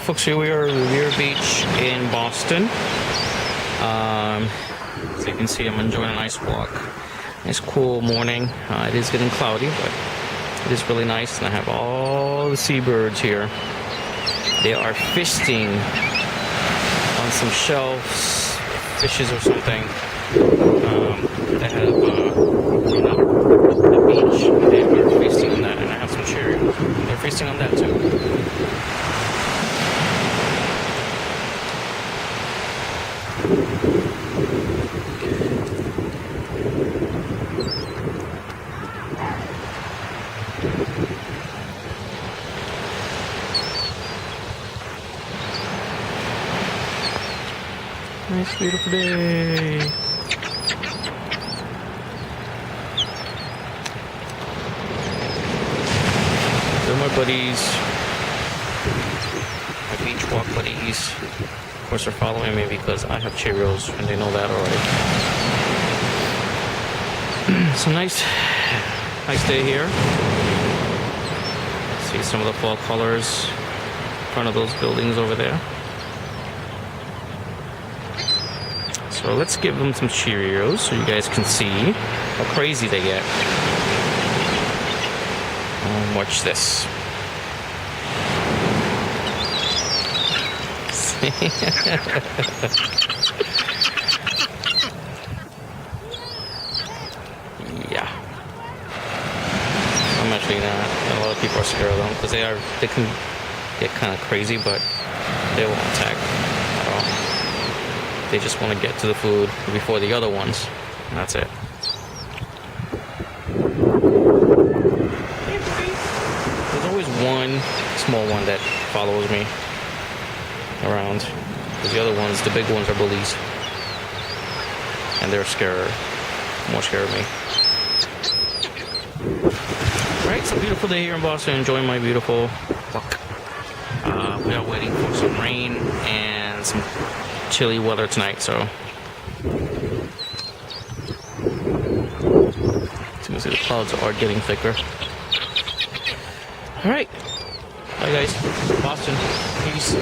folks, here we are at Revere Beach in Boston. As you can see, I'm enjoying a nice walk. Nice cool morning. It is getting cloudy, but it is really nice. And I have all the seabirds here. They are feasting on some shells, fishes or something. They have run up the beach. They are feasting on that, and I have some Cheerios. They're feasting on that too. Nice, beautiful day. They're my buddies, my beach walk buddies. Of course, they're following me because I have Cheerios, and they know that already. So nice day here. See some of the fall colors in front of those buildings over there. So let's give them some Cheerios so you guys can see how crazy they get. Watch this. Yeah. I'm actually not. A lot of people are scared of them because they can get kind of crazy, but they won't attack at all. They just want to get to the food before the other ones. And that's it. There's always one small one that follows me around. Because the other ones, the big ones, are bullies. And they're more scared of me. Right, it's a beautiful day here in Boston. Enjoying my beautiful walk. We are waiting for some rain and some chilly weather tonight, so as you can see, the clouds are getting thicker. All right, bye guys, Boston, peace.